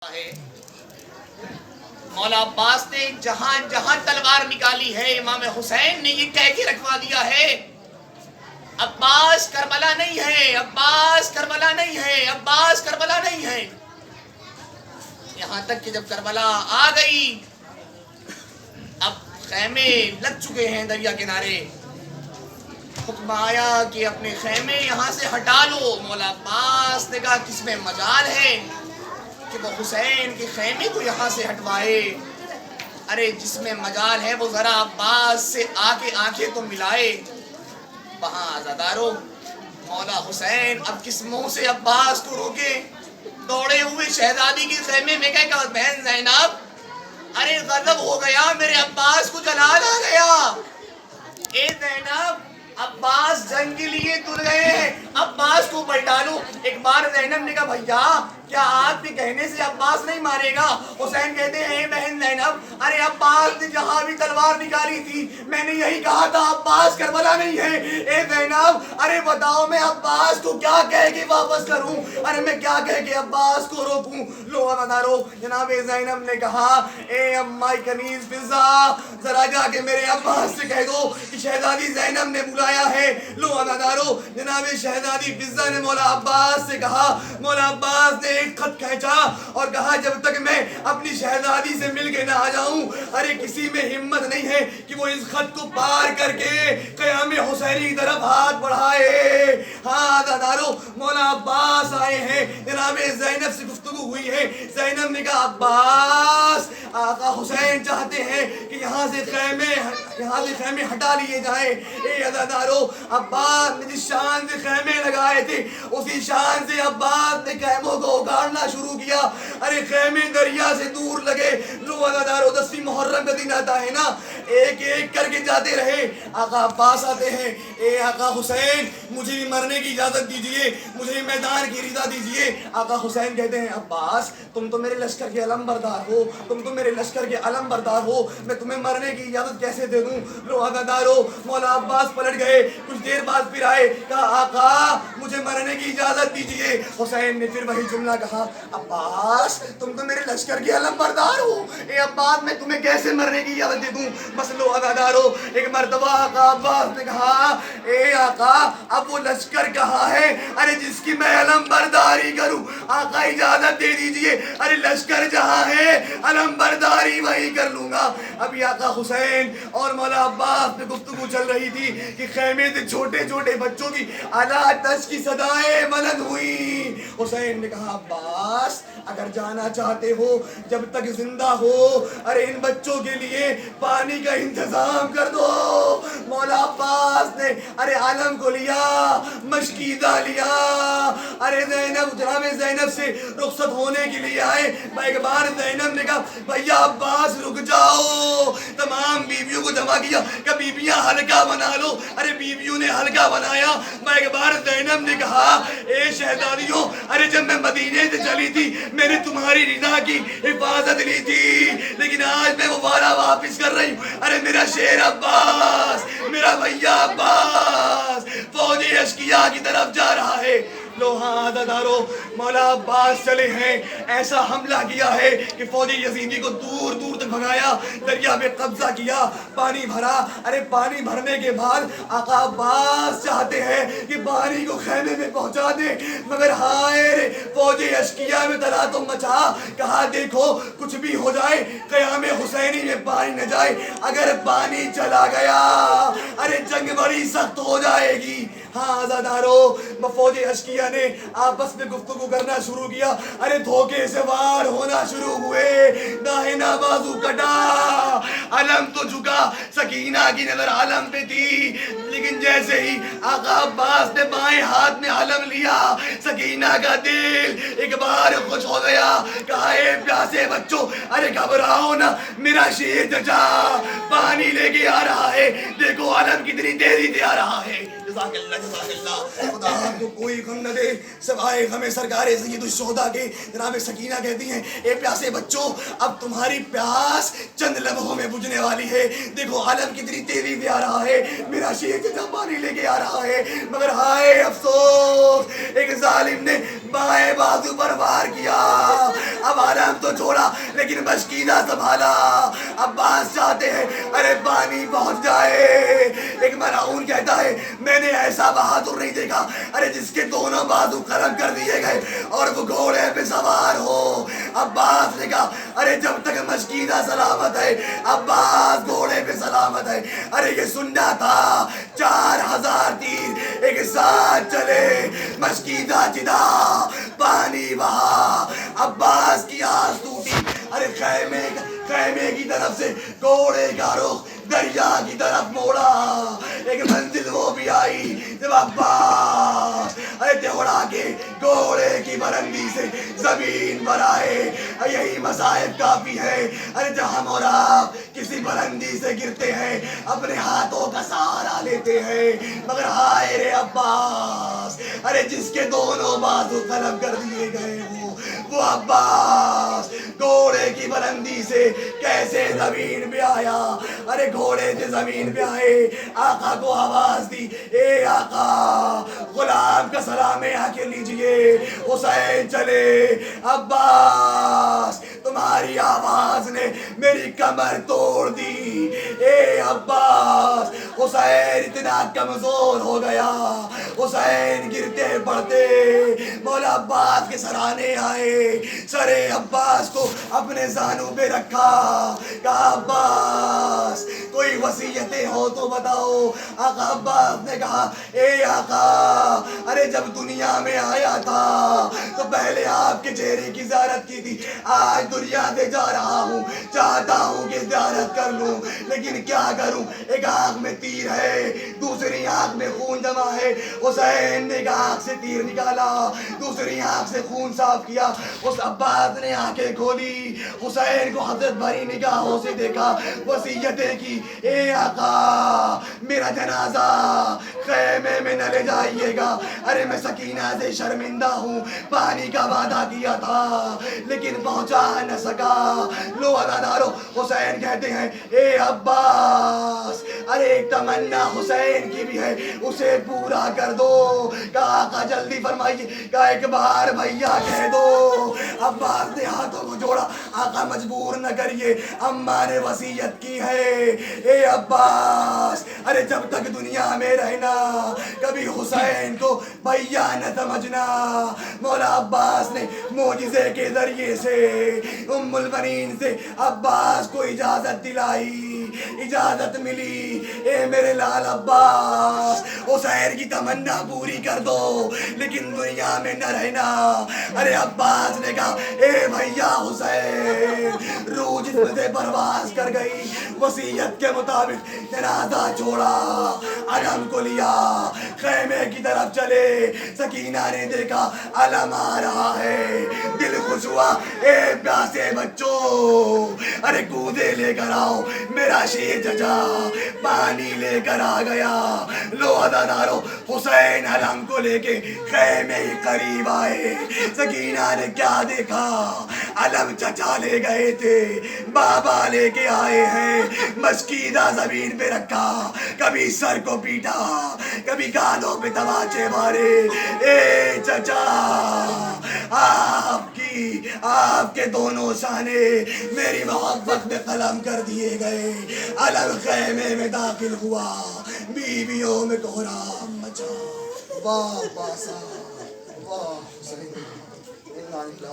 ہے مولا عباس نے جہاں جہاں تلوار نکالی ہے امام حسین نے یہ کہہ کے رکھوا دیا ہے عباس کربلا نہیں ہے، عباس کربلا نہیں ہے، عباس کربلا نہیں ہے۔ یہاں تک کہ جب کربلا آ گئی اب خیمے لگ چکے ہیں دریا کنارے، حکم آیا کہ اپنے خیمے یہاں سے ہٹا لو۔ مولا عباس نے کہا کس میں مجال ہے کہ وہ حسین کے خیمے کو یہاں سے ہٹوائے۔ ارے جس میں مجال ہے وہ ذرا عباس سے آ کے آنکھیں تو ملائے۔ وہاں عزادارو مولا حسین اب کس منہ سے عباس کو روکے، دوڑے ہوئے شہزادی کے خیمے میں کہا بہن زینب ارے غضب ہو گیا، میرے عباس کو جلال آ گیا۔ اے زینب عباس جنگ کے لیے تر گئے ہیں، عباس کو پلٹا لو۔ ایک بار زینب نے کہا بھیا کیا آپ کے کہنے سے عباس نہیں مارے گا؟ حسین کہتے ہیں بہن زینب ارے عباس نے جہاں بھی تلوار نکالی تھی میں نے یہی کہا تھا عباس کربلا نہیں ہے۔ اے زینب ارے بتاؤ میں عباس کو کیا کہہ کے واپس کروں، ارے میں کیا کہہ کے عباس کو روکوں؟ لو عزادارو جناب زینب نے کہا اے امائی کنیز فضا ذرا جا کے میرے عباس سے کہہ دو کہ شہزادی زینب نے بلایا ہے۔ لو عزادارو جناب شہزادی فضا نے مولا عباس سے کہا، مولا عباس نے ایک خط کھینچا اور کہا جب تک میں اپنی شہزادی سے مل کے نہ آ جاؤں ارے کسی میں ہمت نہیں ہے کہ وہ اس خط کو پار کر کے قیام حسینی کی طرف ہاتھ بڑھائے۔ ہاں عزادارو مولا عباس آئے ہیں، جناب زینب سے گفتگو ہوئی ہے۔ زینب نے کہا عباس آقا حسین چاہتے ہیں کہ یہاں سے خیمے ہٹا لیے جائیں۔ اے عزادارو عباس نے جس شان سے خیمے لگائے تھے اسی شان سے عباس نے خیموں کو اگاڑنا شروع کیا۔ ارے خیمے دریا سے دور لگے۔ لو عزادارو 10ویں محرم کا دن آتا ہے نا، ایک ایک کر کے جاتے رہے۔ آقا عباس آتے ہیں، اے آقا حسین مجھے بھی مرنے کی اجازت دیجئے، مجھے میدان کی رضا دیجئے۔ آقا حسین کہتے ہیں عباس تم تو میرے لشکر کے علم بردار ہو، تم تو میرے لشکر کے علم بردار ہو، میں تمہیں مرنے کی اجازت کیسے دے دوں؟ لو عزادارو مولا عباس پلٹ گئے، کچھ دیر بعد پھر آئے، کہا آقا مجھے مرنے کی اجازت دیجئے۔ حسین نے پھر وہی جملہ کہا عباس تم تو میرے لشکر کے علم بردار ہو، اے عباس میں تمہیں کیسے مرنے کی اجازت دے دوں؟ بس لو عزادارو ایک مرتبہ آقا عباس نے کہا اے آقا اب وہ لشکر کہاں ہے ارے جس کی میں علم برداری کروں؟ آقا اجازت دے دیجئے، ارے لشکر جہاں ہے علم برداری وہی کر لوں گا۔ ابھی آقا حسین اور مولا عباس میں گفتگو چل رہی تھی کہ خیمے سے چھوٹے چھوٹے بچوں کی اعلیٰ تش کی صدائیں بلند ہوئی۔ حسین نے کہا عباس اگر جانا چاہتے ہو جب تک زندہ ہو ارے ان بچوں کے لیے پانی کا انتظام کر دو۔ مولا عباس نے ارے عالم کو لیا، مشکیدہ لیا، ارے زینب جناب زینب سے رخصت ہونے کے لیے آئے۔ ایک بار زینب نے کہا بھیا عباس رک جاؤ، تمام بیویوں کو جمع کیا کہ بیویاں حلقہ بنا لو۔ ارے بیویوں نے حلقہ بنایا۔ ایک بار زینب نے کہا اے شہزادیوں ارے جب میں مدینے سے چلی تھی میں نے تمہاری رضا کی حفاظت لی تھی لیکن آج میں وہ وعدہ واپس کر رہی ہوں۔ ارے میرا شیر عباس، میرا بھیا عباس فوج اشکیا کی طرف جا رہا ہے۔ لو ہاں عزادارو مولا عباس چلے ہیں، ایسا حملہ کیا ہے کہ فوج یزیدی کو دور دور تک بھگایا، دریا میں قبضہ کیا، پانی بھرا۔ ارے پانی بھرنے کے بعد آقا عباس چاہتے ہیں کہ پانی کو خیمے میں پہنچا دیں مگر ہائے فوج اشکیا میں تلاطم مچا۔ کہا دیکھو کچھ بھی ہو جائے قیام حسینی میں پانی نہ جائے، اگر پانی چلا گیا ارے جنگ بڑی سخت ہو جائے گی۔ ہاں عزادارو فوج اشکیا نے آپس میں گفتگو کرنا شروع کیا، ارے دھوکے سے وار ہونا شروع ہوئے۔ داہنا بازو کٹا، علم تو جھکا، سکینہ کی نظر علم پہ تھی لیکن جیسے ہی آقا عباس نے بائیں ہاتھ میں علم لیا سکینہ کا دل ایک بار خوش ہو گیا۔ کہا اے پیاسے بچوں ارے گھبراؤ نہ، میرا شیر چچا پانی لے کے آ رہا ہے، دیکھو علم کتنی تیزی سے آ رہا ہے۔ جزاک اللہ جزاک اللہ، خدا آپ کو کوئی غم نہ دے سوائے غم سرکار سید الشہداء کے۔ جناب سکینہ کہتی ہیں اے پیاسے بچوں اب تمہاری پیاس چند لمحوں میں بجھنے والی ہے، دیکھو عالم کتنی تیزی سے آ رہا ہے، میرا شیر چچا پانی لے کے آ رہا ہے مگر ہائے افسوس ایک ظالم نے بائیں بازو پر وار کیا. اب علم تو چھوڑا لیکن مشکینہ سنبھالا. عباس چاہتے ہیں ارے پانی پہنچ جائے. ایک ملعون کہتا ہے میں نے ایسا بہادر نہیں دیکھا ارے جس کے دونوں بازو قلم کر دیے گئے اور وہ گھوڑے پہ سوار ہو. عباس نے کہا ارے جب تک مشکینہ سلامت ہے عباس گھوڑے پہ سلامت ہے. ارے یہ سننا تھا 4000 تیر ایک ساتھ چلے. مشکینہ جدا پانی بہا. عباس کی آس ٹوٹی. ارے خیمے کی طرف سے گھوڑے کا رخ دریا کی طرف موڑا. ایک منزل وہ بھی آئی جب عباس ارے دوڑا کے گھوڑے کی بلندی سے زمین پر آئے. یہی مصائب کافی ہے ارے جب ہم اور آپ کسی بلندی سے گرتے ہیں اپنے ہاتھوں کا سہارا لیتے ہیں. مگر ہائے رے عباس ارے جس کے دونوں بازو قلم کر دیے گئے ہوں وہ عباس گھوڑے کی بلندی سے کیسے زمین پہ آیا. ارے گھوڑے سے زمین پہ آئے آقا کو آواز دی اے آقا غلام کا سلام آ کے لیجئے. حسین چلے. عباس تمہاری آواز نے میری کمر توڑ دی. اے عباس حسین اتنا کمزور ہو گیا. حسین گرتے پڑتے مولا عباس کے سرانے آئے. سرے عباس کو اپنے زانوں پہ رکھا. کہا عباس کوئی وصیتیں ہو تو بتاؤ. آقا عباس نے کہا اے آقا ارے جب دنیا میں آیا تھا تو پہلے آپ کے چہرے کی زیارت کی تھی. آج دنیا سے جا رہا ہوں چاہتا ہوں کہ زیارت کر لوں لیکن کیا کروں. ایک آنکھ میں تیر ہے دوسری آنکھ میں خون جمع ہے. حسین نے ایک آنکھ سے تیر نکالا دوسری آنکھ سے خون صاف کیا. اس عباس نے آنکھیں کھولی حسین کو حسرت بھری نگاہوں سے دیکھا. وصیتیں کی اے آقا میرا جنازہ خیمے میں نہ لے جائیے گا. ارے میں سکینہ سے شرمندہ ہوں. پانی کا وعدہ کیا تھا لیکن پہنچا نہ سکا. لو عزادارو حسین کہتے ہیں اے عباس ارے ایک تمنا حسین کی بھی ہے اسے پورا کر دو. کہا آقا جلدی فرمائیے. کہا ایک بار بھیا کہہ دو. عباس نے ہاتھوں کو جوڑا. آقا مجبور نہ کریے اماں نے وصیت کی ہے. اے عباس ارے جب تک دنیا میں رہنا کبھی حسین کو بھیا نہ سمجھنا. مولا عباس نے معجزے کے ذریعے سے ام البنین سے عباس کو اجازت دلائی. اجازت ملی اے میرے لال عباس حسین کی تمنا پوری کر دو لیکن دنیا میں نہ رہنا. ارے عباس نے کہا اے بھیا حسین روح جسم سے پرواز کر گئی. وصیت کے مطابق جنازہ چھوڑا علم کو لیا خیمے کی طرف چلے. سکینہ نے دیکھا علم آ رہا ہے دل خوش ہوا. اے پیاسے بچوں ارے کودے لے کر آؤ میرا شیر چچا پانی لے کر آ گیا. لو عزادارو حسین علم کو لے کے خیمے ہی قریب آئے. سکینہ نے کیا دیکھا علم چچا لے گئے تھے بابا لے کے آئے ہیں. مشکینہ زمین پہ رکھا کبھی سر کو پیٹا کبھی گالوں پہ تماچے مارے. اے چچا آپ کے دونوں شانے میری محبت میں قلم کر دیے گئے. علم خیمے میں داخل ہوا بیویوں میں کوہرام مچا. واہ باسا واہ حسین انا للہ